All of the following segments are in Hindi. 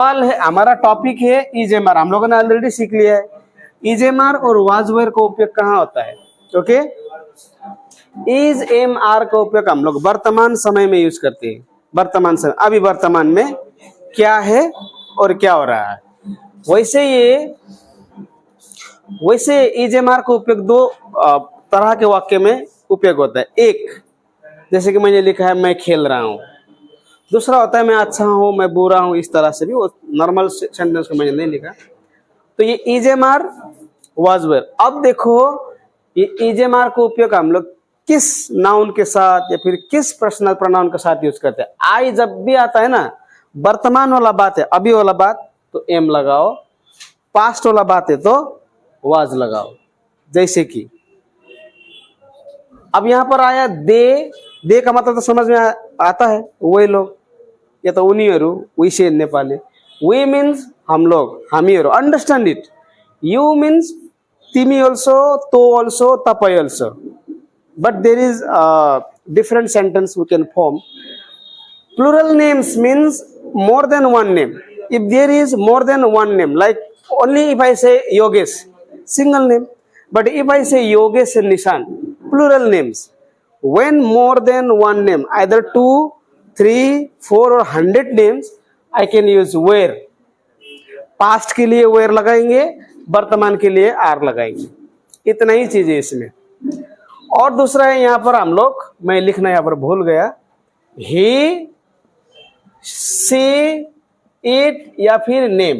सवाल है, हमारा टॉपिक है इजेमआर। हम लोगों ने ऑलरेडी सीख लिया है इजेमआर और वाज वेयर का उपयोग कहाँ होता है। ओके, इज एम आर का उपयोग हम लोग वर्तमान समय में यूज करते हैं। वर्तमान समय, अभी वर्तमान में क्या है और क्या हो रहा है। वैसे इजेमआर का उपयोग दो तरह के वाक्य में उपयोग होता है। एक, जैसे कि मैंने लिखा है मैं खेल रहा हूँ। दूसरा होता है मैं अच्छा हूँ, मैं बुरा हूँ। इस तरह से भी, वो नॉर्मल सेंटेंस को मैंने नहीं लिखा। तो ये इजेमआर वाज वेयर। अब देखो ये इजेमआर का उपयोग हम लोग किस नाउन के साथ या फिर किस पर्सनल प्रोनाउन के साथ यूज करते हैं। आई जब भी आता है ना, वर्तमान वाला बात है, अभी वाला बात, तो एम लगाओ। पास्ट वाला बात है तो वाज लगाओ। जैसे कि अब यहां पर आया दे का मतलब तो समझ में आता है, वही लोग या तो उनीहरू, वैसे नेपाली। वी मीन्स हम लोग, हामीहरू। Understand it. यू मीन्स तिमी ऑल्सो, तो ऑल्सो, तपाई also. But there is different sentence we can form. Plural names means more than one name. If there is more than one name, like only if I say Yogesh, single name. But if I say Yogesh and Nishan, plural names. When more than one name, either 2, 3, 4 or 100 names, I can use where. Past के लिए where लगाएंगे, वर्तमान के लिए are लगाएंगे। इतना ही चीज है इसमें। और दूसरा है यहाँ पर हम लोग, मैं लिखना यहाँ पर भूल गया, he, she, it या फिर नेम।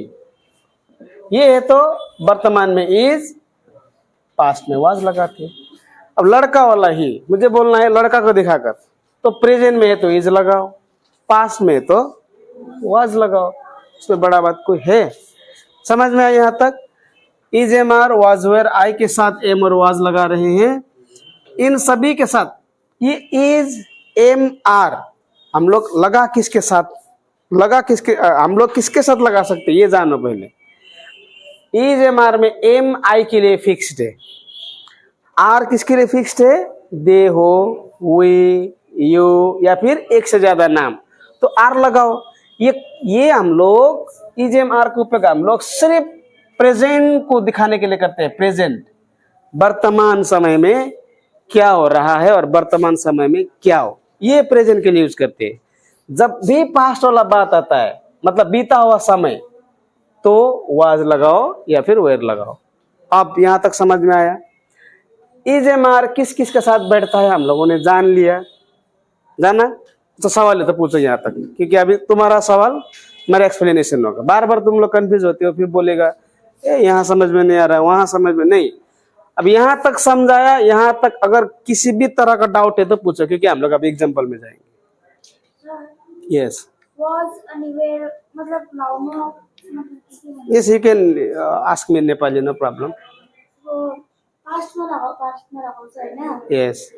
ये है तो वर्तमान में इज, पास्ट में वाज लगाते। अब लड़का वाला ही मुझे बोलना है लड़का को दिखाकर, तो प्रेजेंट में है तो इज लगाओ, पास्ट में तो वाज लगाओ। इसमें बड़ा बात कोई है? समझ में आया यहाँ तक? Is M R was where, I के साथ एम और वाज लगा रहे हैं। इन सभी के साथ ये इज एम आर हम लोग लगा किसके साथ, हम लोग किसके साथ लगा सकते हैं ये जानो पहले। इज एम आर में एम आई के लिए फिक्स्ड है, आर किसके लिए फिक्स्ड है? दे हो, वी, यू या फिर एक से ज्यादा नाम, तो आर लगाओ। ये हम लोग इज एम आर का उपयोग हम लोग सिर्फ प्रेजेंट को दिखाने के लिए करते हैं। प्रेजेंट, वर्तमान समय में क्या हो रहा है और वर्तमान समय में क्या हो, ये प्रेजेंट के लिए यूज करते हैं। जब भी पास्ट वाला बात आता है, मतलब बीता हुआ समय, तो वाज लगाओ या फिर वेयर लगाओ। अब यहां तक समझ में आया? इज एम आर किस किस के साथ बैठता है हम लोगों ने जान लिया। जाना तो सवाल है तो पूछो यहाँ तक, क्योंकि अभी तुम्हारा सवाल मेरा एक्सप्लेनेशन होगा। बार बार तुम लोग कंफ्यूज होते हो, फिर बोलेगा यहाँ समझ में नहीं आ रहा है, वहां समझ में नहीं। अब यहाँ तक समझाया, यहाँ तक अगर किसी भी तरह का डाउट है तो पूछो, क्योंकि हम लोग अभी एग्जांपल में जाएंगे। Yes, yes, you can ask me Nepali, no problem. Yes,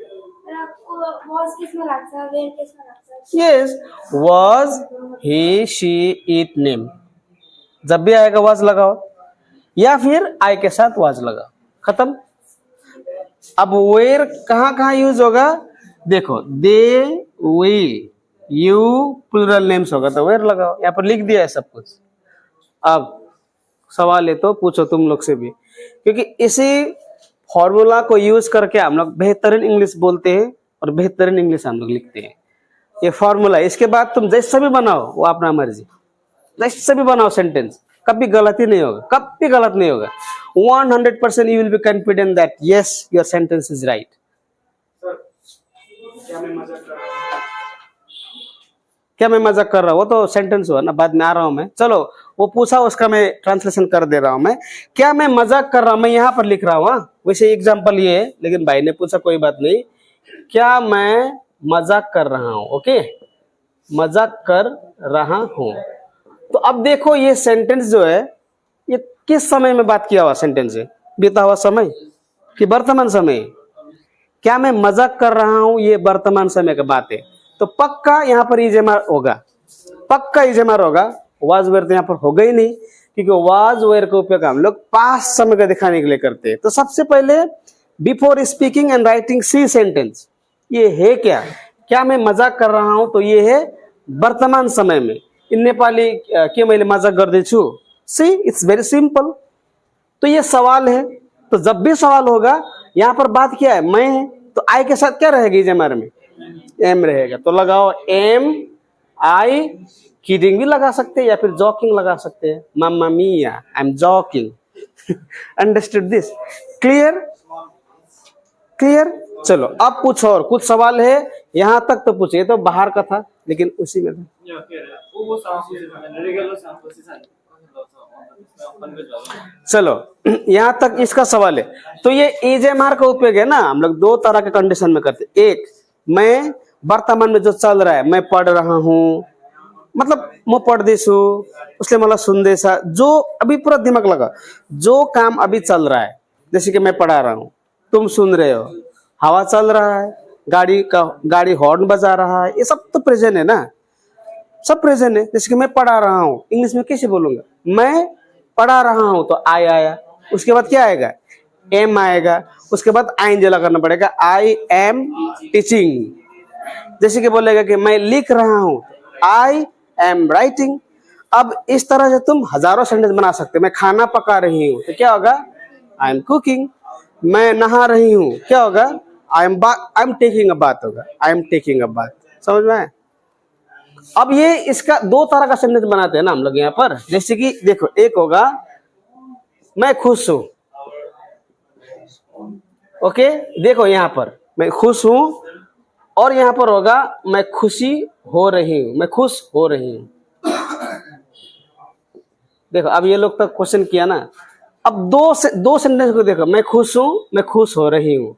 yes, was, he, she, it, name. जब भी आएगा वाज लगाओ या फिर आई के साथ वाज लगाओ, खत्म। अब वेयर कहाँ कहाँ यूज होगा देखो, दे, वी, यू, प्लूरल नेम्स होगा तो वेयर लगाओ। यहाँ पर लिख दिया है सब कुछ। अब सवाल है तो पूछो तुम लोग से भी, क्योंकि इसी फॉर्मूला को यूज करके हम लोग बेहतरीन इंग्लिश बोलते हैं और बेहतरीन इंग्लिश हम लोग लिखते हैं। ये फॉर्मूला, इसके बाद तुम जैसे भी बनाओ वो अपना मर्जी, जैसे भी बनाओ सेंटेंस, कभी गलती नहीं होगा, कभी गलत नहीं होगा। 100% you will be confident that yes, your sentence is right. क्या मैं मजाक कर रहा हूँ? वो तो सेंटेंस हुआ ना, बाद में आ रहा हूँ मैं। चलो वो पूछा, उसका मैं ट्रांसलेशन कर दे रहा हूँ मैं। क्या मैं मजाक कर रहा हूँ? मैं यहाँ पर लिख रहा हूँ। वैसे एग्जाम्पल ये है, लेकिन भाई ने पूछा, कोई बात नहीं। क्या मैं मजाक कर रहा हूँ? ओके, मजाक कर रहा हूँ। तो अब देखो ये सेंटेंस जो है, ये किस समय में बात किया हुआ सेंटेंस है? बीता हुआ समय कि वर्तमान समय? क्या मैं मजाक कर रहा हूं? ये वर्तमान समय की बात है, तो पक्का यहाँ पर इजेमआर होगा, पक्का इजेमआर होगा। वाज वेयर तो यहाँ पर होगा ही नहीं, क्योंकि वाज वेयर का उपयोग हम लोग पास्ट समय का दिखाने के लिए करते हैं। तो सबसे पहले before speaking and writing see sentence, ये है क्या मैं मजाक कर रहा हूं, तो ये है वर्तमान समय में। नेपाली के मैले मजाक गर्दैछु? See it's very simple. तो ये सवाल है, तो जब भी सवाल होगा यहाँ पर बात क्या है, मैं है, तो आई के साथ क्या रहेगा इज एम आर में? एम रहेगा। तो लगाओ एम आई, किडिंग भी लगा सकते हैं या फिर जॉकिंग लगा सकते हैं, मामा मिया I am joking. Understood this? Clear? Clear? चलो अब कुछ और कुछ सवाल है, यहाँ तक तो पूछे, तो बाहर का था लेकिन उसी में था। चलो यहाँ तक इसका सवाल है। तो ये इज एम आर का उपयोग है ना, हम लोग दो तरह के कंडीशन में करते। एक, मैं वर्तमान में जो चल रहा है, मैं पढ़ रहा हूँ, मतलब मैं पढ़दैछु, उसले मलाई सुन्दैछ, जो अभी पूरा दिमाग लगा, जो काम अभी चल रहा है, जैसे कि मैं पढ़ा रहा हूँ, तुम सुन रहे हो, हवा चल रहा है, गाड़ी हॉर्न बजा रहा है, ये सब तो प्रेजेंट है ना, सब प्रेजेंट है। जैसे कि मैं पढ़ा रहा हूँ, इंग्लिश में कैसे बोलूंगा? मैं पढ़ा रहा हूँ, तो आई आया, उसके बाद क्या आएगा? एम आएगा, उसके बाद आईएनजी लगाना पड़ेगा, आई एम टीचिंग। जैसे कि बोलेगा कि मैं लिख रहा हूँ, आई एम राइटिंग। अब इस तरह से तुम हजारों सेंटेंस बना सकते हो। मैं खाना पका रही हूँ, तो क्या होगा? I am cooking. मैं नहा रही हूँ, क्या होगा? I am taking a bath होगा, I am taking a bath. समझ में आया? अब ये इसका दो तरह का सेंटेंस बनाते हैं ना हम लोग यहाँ पर। जैसे कि देखो, एक होगा मैं खुश हूं, ओके, देखो यहाँ पर मैं खुश हूं, और यहाँ पर होगा मैं खुशी हो रही हूं, मैं खुश हो रही हूं। देखो अब ये लोग तक क्वेश्चन किया ना। अब दो सेंटेंस को देखो, मैं खुश हूं, मैं खुश हो रही हूं,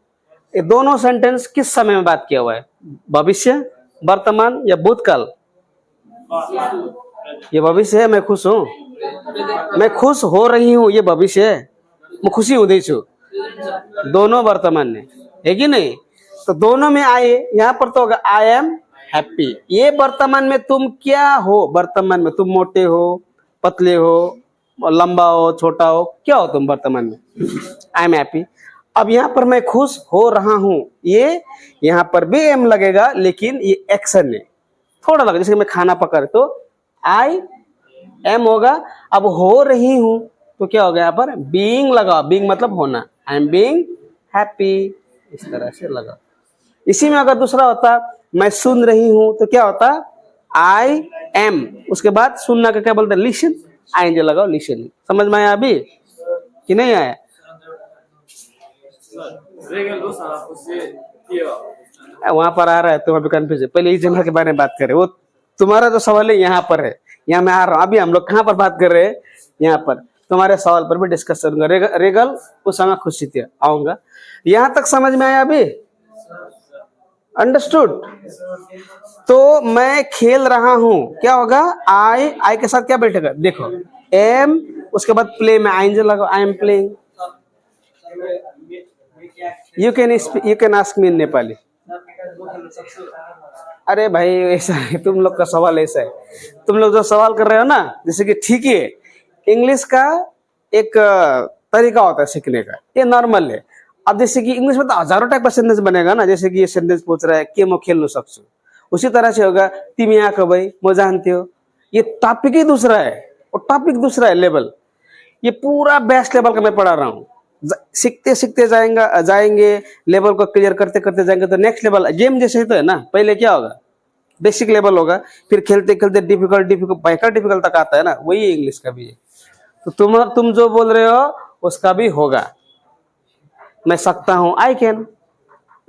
ये दोनों सेंटेंस किस समय में बात किया हुआ है? भविष्य, वर्तमान या भूतकाल? ये भविष्य है, मैं खुश हूँ। मैं खुश हो रही हूँ, ये भविष्य है, मैं खुशी हुँदैछु, दोनों वर्तमान में है कि नहीं? तो दोनों में आए, यहाँ पर तो होगा आई एम हैप्पी। ये वर्तमान में तुम क्या हो? वर्तमान में तुम मोटे हो, पतले हो, लंबा हो, छोटा हो, क्या हो तुम वर्तमान में? I am happy. अब यहाँ पर मैं खुश हो रहा हूँ, ये यहाँ पर भी एम लगेगा, लेकिन ये एक्शन है, थोड़ा लगा। जैसे मैं खाना पका रही, तो आई एम होगा। अब हो रही हूं, तो क्या होगा? यहाँ पर बीइंग लगा, बीइंग मतलब होना, आई एम बीइंग हैप्पी, इस तरह से लगा। इसी में अगर दूसरा होता मैं सुन रही हूं, तो क्या होता? आई एम, उसके बाद सुनना का क्या बोलते हैं? लिसन, आएंगे लगाओ, लिसन। समझ में आया अभी कि नहीं आया? वहां पर आ रहा है, तुम अभी कंफ्यूज है। पहले इस जगह के बारे में बात करें, वो तुम्हारा जो सवाल है यहाँ पर है, यहाँ मैं आ रहा हूँ। अभी हम लोग कहाँ पर बात कर रहे हैं? यहाँ पर। तुम्हारे सवाल पर भी डिस्कस करूंगा। रेगल उस समय खुशी थी, आऊंगा। यहाँ तक समझ में आया अभी? अंडरस्टूड? तो मैं खेल रहा हूँ, क्या होगा? आई के साथ क्या बैठेगा? देखो एम, उसके बाद प्ले में आएंगे लगाओ, I am playing. You can ask me in Nepali. अरे भाई ऐसा है, तुम लोग का सवाल ऐसा है, तुम लोग जो सवाल कर रहे हो ना, जैसे कि ठीक है, इंग्लिश का एक तरीका होता है सीखने का, ये नॉर्मल है। अब जैसे कि इंग्लिश में तो हजारों टाइप का सेंटेंस बनेगा ना, जैसे कि ये सेंटेंस पूछ रहा है कि म खेल्न सक्छु, उसी तरह से होगा तिमी यहाँ कब भाई म जान्थ्यो। ये टॉपिक ही दूसरा है, और टॉपिक दूसरा है, लेवल। ये पूरा बेस्ट लेवल का मैं पढ़ा रहा हूँ। सीखते सीखते जाएंगे, लेवल को क्लियर करते करते जाएंगे, तो नेक्स्ट लेवल गेम जैसे ही तो है ना। पहले क्या होगा? बेसिक लेवल होगा, फिर खेलते खेलते डिफिकल्ट भयंकर डिफिकल्ट तक आता है ना, वही इंग्लिश का भी है। तो तुम जो बोल रहे हो उसका भी होगा। मैं सकता हूँ, आई कैन,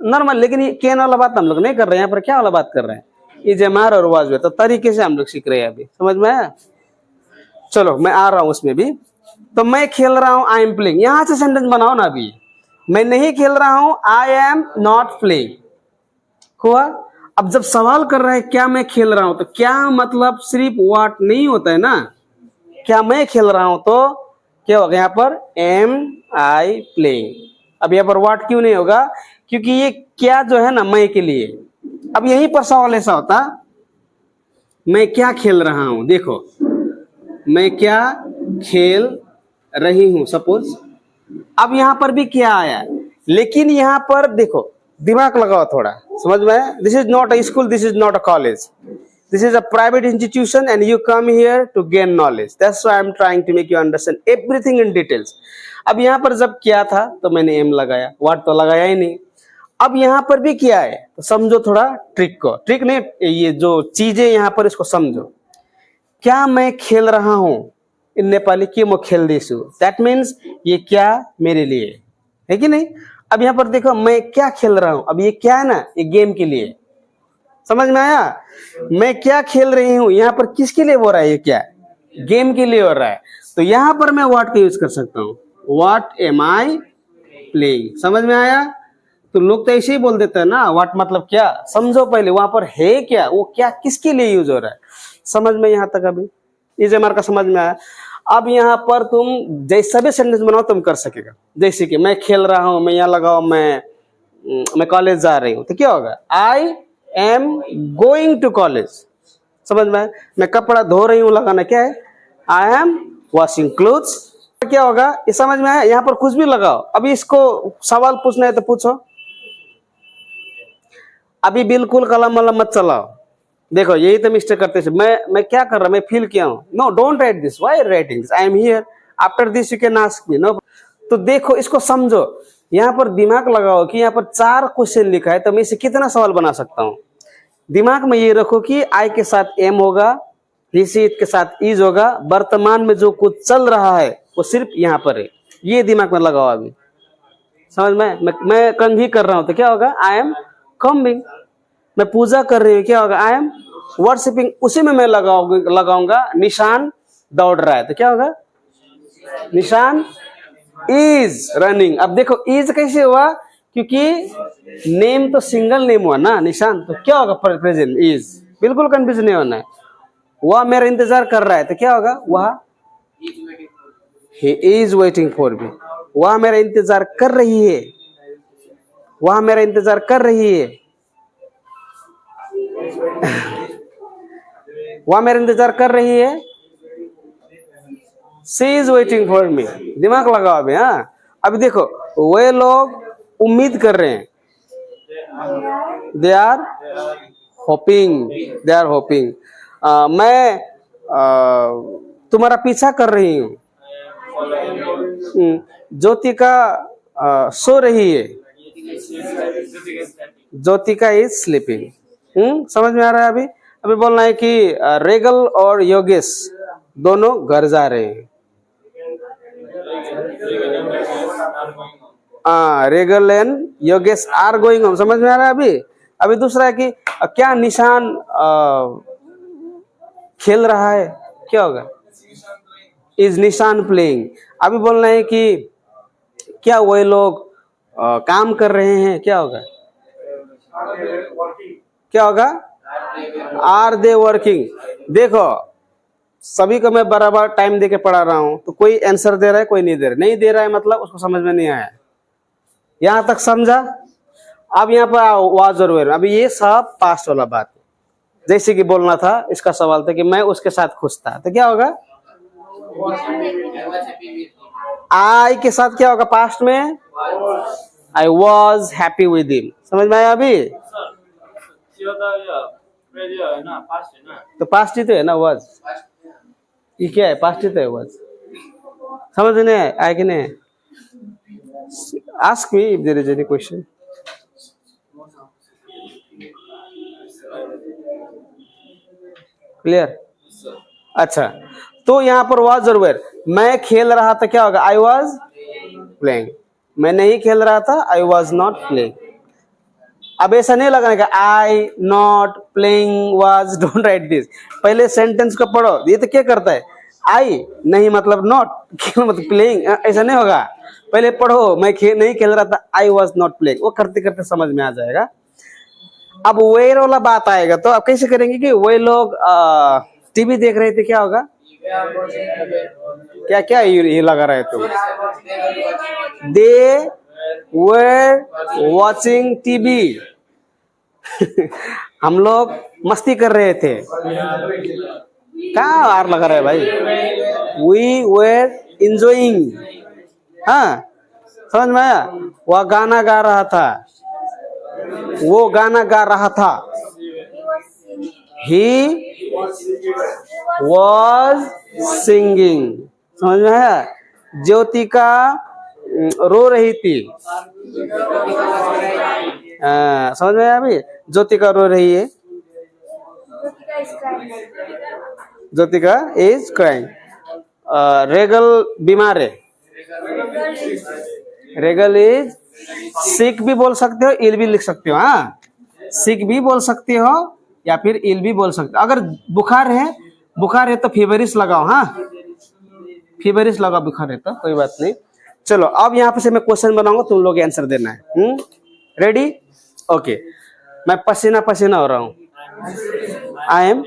नॉर्मल। लेकिन ये कैन वाला बात हम लोग नहीं कर रहे हैं। यहाँ पर क्या वाला बात कर रहे हैं? इज एम आर और वाज वे, तो तरीके से हम लोग सीख रहे हैं अभी। समझ में आया? चलो मैं आ रहा हूँ उसमें भी। तो मैं खेल रहा हूँ, आई एम प्लेइंग, यहां से सेंटेंस बनाओ ना। अभी मैं नहीं खेल रहा हूं, आई एम नॉट प्लेइंग हुआ। अब जब सवाल कर रहा है क्या मैं खेल रहा हूं, तो क्या मतलब सिर्फ व्हाट नहीं होता है ना। क्या मैं खेल रहा हूं, तो क्या होगा यहाँ पर? Am I playing. अब यहाँ पर व्हाट क्यों नहीं होगा? क्योंकि ये क्या जो है ना मैं के लिए। अब यहीं पर सवाल ऐसा होता, मैं क्या खेल रहा हूं, देखो मैं क्या खेल रही हूं सपोज। अब यहां पर भी क्या आया, लेकिन यहां पर देखो दिमाग लगाओ थोड़ा, समझ में? This is not a school, this is not a college. This is a private institution and you come here to gain knowledge. That's why I'm trying to make you understand everything in details. अब यहाँ पर जब किया था तो मैंने एम लगाया, वाट तो लगाया ही नहीं. अब यहाँ पर भी किया है तो समझो थोड़ा ट्रिक को. ट्रिक नहीं, ये जो चीजें यहाँ पर इसको समझो. क्या मैं खेल रहा हूँ इन नेपाली के मैं खेल देसु. दैट मीन्स ये क्या मेरे लिए है कि नहीं. अब यहाँ पर देखो मैं क्या खेल रहा हूँ. अब ये क्या है ना, ये गेम के लिए. समझ में आया. मैं क्या खेल रही हूँ यहाँ पर किसके लिए हो रहा है, ये क्या गेम के लिए हो रहा है. तो यहाँ पर मैं व्हाट का यूज कर सकता हूँ. What am I playing. समझ में आया. तो लोग तो ऐसे ही बोल देते हैं ना, व्हाट मतलब क्या. समझो पहले वहां पर है क्या, वो क्या किसके लिए यूज हो रहा है. समझ में यहाँ तक अभी इस एमआर का समझ में आया. अब यहाँ पर तुम जैसा भी सेंटेंस बनाओ तुम कर सकेगा. जैसे कि मैं खेल रहा हूँ, मैं यहाँ लगाओ मैं कॉलेज जा रही हूँ, तो क्या होगा. I am going to college. समझ में. मैं कपड़ा धो रही हूँ लगाना क्या है, आई एम वॉशिंग क्लोथ्स. क्या होगा ये समझ में आया. यहाँ पर कुछ भी लगाओ. अभी इसको सवाल पूछना है तो पूछो. अभी बिल्कुल कलम वलम मत चलाओ. देखो यही तो मिस्टेक करते हैं. मैं क्या कर रहा, मैं फील किया हूँ. No don't write this. Why writing this. I am here. After this you can ask me. No. तो देखो इसको समझो. यहाँ पर दिमाग लगाओ कि यहाँ पर 4 क्वेश्चन लिखा है तो मैं इसे कितना सवाल बना सकता हूँ. दिमाग में ये रखो कि आई के साथ एम होगा, रिसीट के साथ इज होगा, वर्तमान में जो कुछ चल रहा है वो सिर्फ यहाँ पर है. ये दिमाग में लगाओ अभी. समझ में. मैं कंघी कर रहा हूँ तो क्या होगा, आई एम कॉम्बिंग. मैं पूजा कर रही हूँ, क्या होगा, आई एम वर्शिपिंग. उसी में मैं लगाऊंगा निशान दौड़ रहा है तो क्या होगा, निशान इज रनिंग. अब देखो इज कैसे हुआ, क्योंकि नेम तो सिंगल नेम हुआ ना, निशान. तो क्या होगा प्रेजेंट इज. बिल्कुल कंफ्यूज नहीं होना है. वह मेरा इंतजार कर रहा है तो क्या होगा, वह he is waiting for me. वह मेरा इंतजार कर रही है, वह मेरा इंतजार कर रही है. वह मेरा इंतजार कर रही है. she is waiting for me. दिमाग लगाओ अभी. हाँ अभी देखो वे लोग उम्मीद कर रहे हैं. they are hoping. they are hoping. मैं तुम्हारा पीछा कर रही हूँ. ज्योतिका सो रही है. Jyotika is sleeping. समझ में आ रहा है. अभी बोलना है कि रेगल और योगेश दोनों घर जा रहे हैं. रेगल and Yogesh are going home. समझ में आ रहा है. अभी दूसरा है कि क्या निशान खेल रहा है, क्या होगा, इज निशान प्लेइंग. अभी बोलना है कि क्या वही लोग काम कर रहे हैं, क्या होगा, क्या होगा, आर दे वर्किंग. देखो सभी को मैं बराबर टाइम देके पढ़ा रहा हूं तो कोई आंसर दे रहा है कोई नहीं दे रहा है मतलब उसको समझ में नहीं आया. यहां तक समझा. अब यहाँ पर वाज और वेर. अभी ये सब पास्ट वाला बात है. जैसे कि बोलना था, इसका सवाल था कि मैं उसके साथ खुश था तो क्या होगा, आई के साथ क्या होगा पास्ट में, I was happy with him. समझ में आया. अभी तो पास्ट ही तो है ना, वॉज. ये क्या है, पास्ट ही तो है, वॉज. समझ में आया कि नहीं. Ask me if there is any question. Clear. अच्छा तो यहाँ पर वाज और वेर. मैं खेल रहा था क्या होगा, आई वॉज प्लेइंग. मैं नहीं खेल रहा था, आई वॉज नॉट प्लेइंग. अब ऐसा नहीं लगाने का I not playing was. Don't write this. पहले सेंटेंस को पढ़ो. ये तो क्या करता है, आई नहीं मतलब नॉट, खेल मतलब प्लेइंग. ऐसा नहीं होगा. पहले पढ़ो मैं नहीं खेल रहा था, आई वॉज नॉट प्लेइंग. वो करते करते समझ में आ जाएगा. अब वेर वाला बात आएगा तो अब कैसे करेंगे कि वे लोग टीवी देख रहे थे, क्या होगा, क्या क्या ये लगा रहे तुम, दे वर वॉचिंग टीवी. हम लोग मस्ती कर रहे थे. कहाँ आर लगा रहा है भाई, वी वर इंजॉइंग. हाँ समझ में आया. वह गाना गा रहा था, वो गाना गा रहा था. He was singing. समझ में आया? ज्योतिका रो रही थी। समझ में आया अभी? ज्योतिका रो रही है। Jyotika is crying. रेगल बीमार है। रेगल इज सिक भी बोल सकते हो, इल भी लिख सकते हो। हाँ, सिक भी बोल सकते हो या फिर इल भी बोल सकते हो। अगर बुखार है तो फीवरिश लगाओ। हाँ, फीवरिश लगाओ, बुखार है तो कोई बात नहीं। चलो अब यहाँ पे से मैं क्वेश्चन बनाऊंगा, तुम लोग आंसर देना है। रेडी? ओके। मैं पसीना पसीना हो रहा हूँ। I am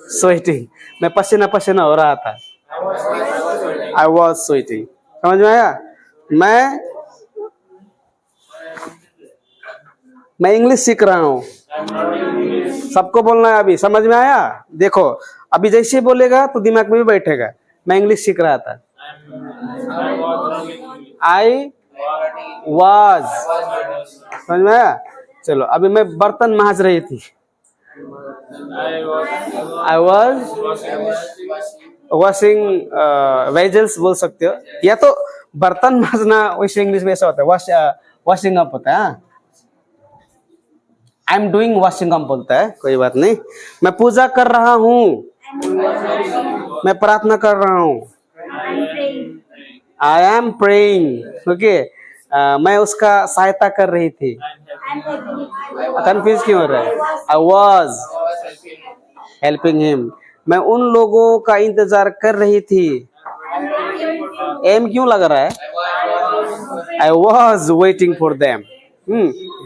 sweating. मैं पसीना पसीना हो रहा था। I was sweating. समझ में आया? मैं इंग्लिश सीख रहा हूँ। सबको बोलना है अभी। समझ में आया? देखो अभी जैसे बोलेगा तो दिमाग में भी बैठेगा। मैं इंग्लिश सीख रहा था। I was. समझ में आया? चलो अभी मैं बर्तन मांज रही थी। आई वॉज वॉशिंग वेजल्स बोल सकते हो, या तो बर्तन मांजना वैसे इंग्लिश में ऐसा होता है, वॉशिंग अप होता है। I am doing washing up बोलता है, कोई बात नहीं। मैं पूजा कर रहा हूँ। मैं प्रार्थना कर रहा हूँ। I am praying. ओके। मैं उसका सहायता कर रही थी। कंफ्यूज क्यों हो रहा है? I was helping him. मैं उन लोगों का इंतजार कर रही थी। एम क्यों लग रहा है? I was waiting for them.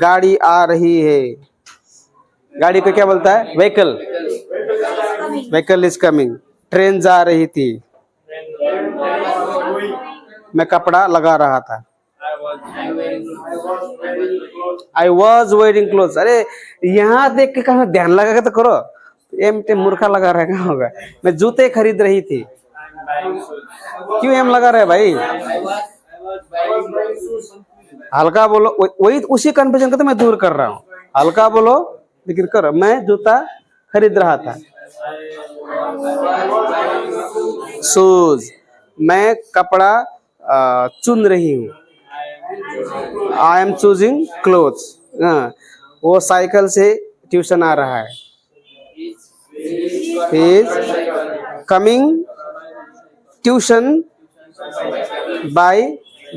गाड़ी आ रही है। गाड़ी को क्या बोलता है? Vehicle. Vehicle is coming. Train जा रही थी। मैं कपड़ा लगा रहा था। I was wearing cloth. अरे यहाँ देख के कहा ध्यान लगा के तो करो। एम टे मूर्खा लगा रहा है, क्या होगा? मैं जूते खरीद रही थी। क्यों एम लगा रहा है भाई? हल्का बोलो। वही उसी कंफ्यूजन को तो मैं दूर कर रहा हूँ। हल्का बोलो लेकिन करो। मैं जूता खरीद रहा था। शूज। मैं कपड़ा चुन रही हूँ। I am choosing clothes. वो साइकिल से ट्यूशन आ रहा है। He is coming tuition by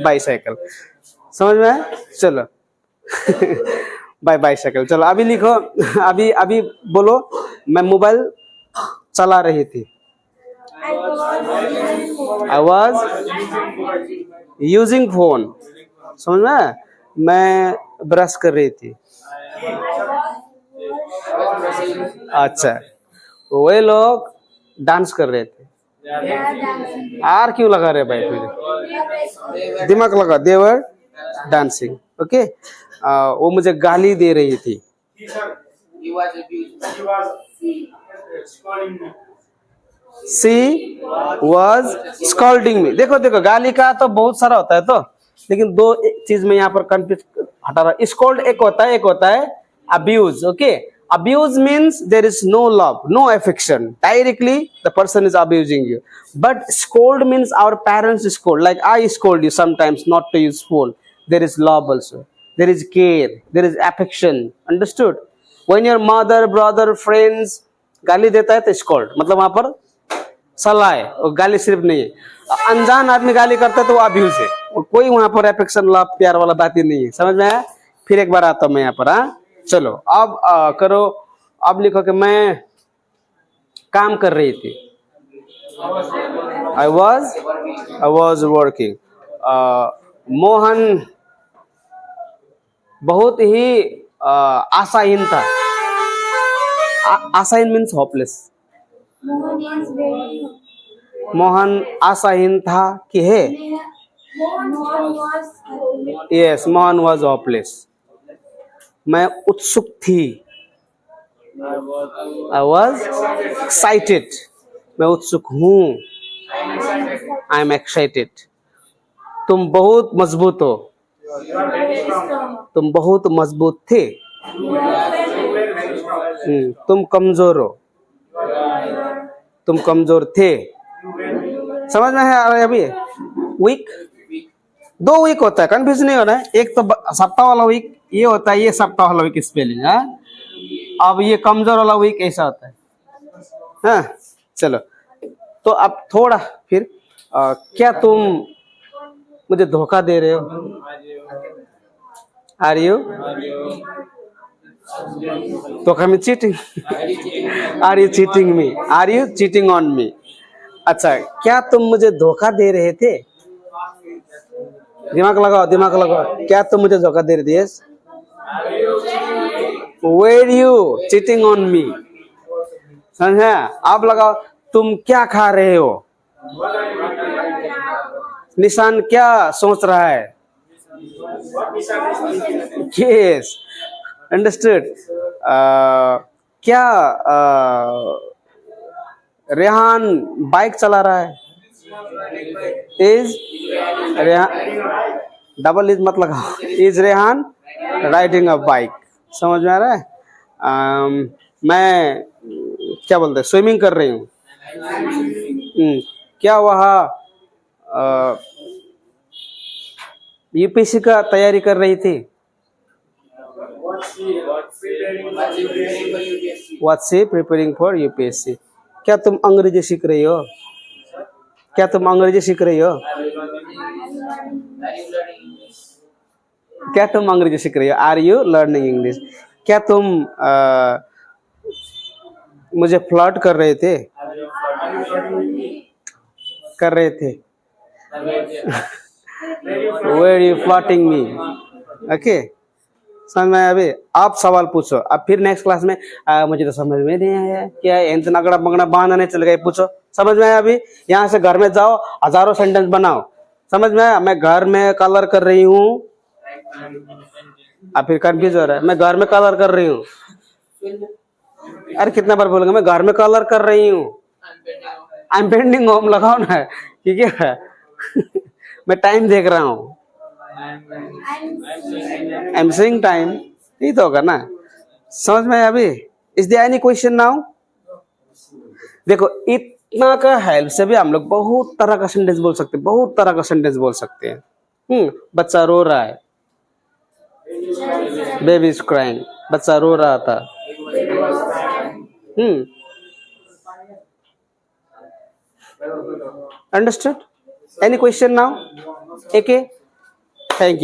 bicycle. समझ में आया? चलो बाय बाईसाइकिल। चलो अभी लिखो। अभी बोलो। मैं मोबाइल चला रही थी। I was using phone. समझ में आया? मैं ब्रश कर रही थी। अच्छा, वे लोग डांस कर रहे थे। आर क्यों लगा रहे भाई? फिर दिमाग लगा। दे वर डांसिंग। ओके। वो मुझे गाली दे रही थी। सी वॉज स्कॉल्डिंग मी। देखो गाली का तो बहुत सारा होता है, तो लेकिन दो चीज में यहाँ पर कंफ्यूज हटा रहा। स्कॉल्ड एक होता है abuse. Okay. Abuse means there is no love, no affection. Directly, the person is abusing you. But scold means our parents scold. Like I scold you sometimes, not to use phone. There is love also. There is care. There is affection. Understood? When your mother, brother, friends गाली देता है तो scold. मतलब वहाँ पर सलाह है, और गाली सिर्फ नहीं है। अनजान आदमी गाली करता है तो वो अब्यूज है। कोई वहाँ पर affection, love, प्यार वाला बात ही नहीं है। समझ में आया? फिर एक बार आता हूँ मैं यहाँ पर। हाँ, चलो अब करो। अब लिखो कि मैं काम कर रही थी। I was working. मोहन बहुत ही आशाहीन था। आशाहीन मीन्स होपलेस। मोहन आशाहीन था कि है? Yes, Mohan was hopeless. मैं उत्सुक थी। I was excited. मैं उत्सुक हूँ। I am excited. तुम बहुत मजबूत हो। तुम बहुत मजबूत थे। तुम कमजोर हो। तुम कमजोर थे। समझ में है आ रहा है अभी? वीक, दो वीक होता है, कंफ्यूज नहीं होना है। एक तो सप्ताह वाला वीक ये होता है, ये सप्ताह वाला वीक स्पेलिंग है। अब ये कमजोर वाला वीक ऐसा होता है। हाँ चलो, तो अब थोड़ा फिर क्या तुम मुझे धोखा दे रहे हो? आर यू धोखा में cheating? Are you cheating me? Are you cheating on me? अच्छा, क्या तुम मुझे धोखा दे रहे थे? दिमाग लगाओ, दिमाग लगाओ, क्या तुम मुझे धोखा दे रहे थे? Were you cheating on me? समझे? आप लगाओ, तुम क्या खा रहे हो? निशान क्या सोच रहा है? Yes, understood. क्या रेहान बाइक चला रहा है? इज रेहान, डबल इज मत लगाओ, is Rehan riding a bike? समझ में आ रहा है? मैं क्या बोलते हैं, स्विमिंग कर रही हूँ। क्या वह यूपीएससी का तैयारी कर रही थी? What see preparing for UPSC? क्या तुम अंग्रेजी सीख रही हो? क्या तुम अंग्रेजी सीख रही हो? क्या तुम अंग्रेजी सीख रही हो? Are you learning English? क्या तुम मुझे फ्लर्ट कर रहे थे? कर रहे थे? Were you flirting me? Okay, समझ में आया? अभी आप सवाल पूछो। अब फिर नेक्स्ट क्लास में मुझे तो समझ में नहीं आया, क्या इतना नगड़ा बगड़ा बांधने चल गए, पूछो। समझ में आया? अभी यहाँ से घर में जाओ, हजारों सेंटेंस बनाओ। समझ में आया? मैं घर में कलर कर रही हूँ। अब फिर कंफ्यूज हो रहा है, मैं घर में कलर कर रही हूँ। अरे कितना बार बोलूंगा, मैं घर में कलर कर रही हूँ। आई एम पेंडिंग होम लगाओ ना, ठीक है? मैं टाइम देख रहा हूँ। आई एम सीइंग टाइम, ये तो होगा ना। समझ में आया अभी? Is there any question now? देखो, इतना का हेल्प से भी हम लोग बहुत तरह का सेंटेंस बोल सकते हैं, बहुत तरह का सेंटेंस बोल सकते हैं। बच्चा रो रहा है, बेबी इज क्राइंग, बच्चा रो रहा था। Understood? Any question now? Okay, thank you.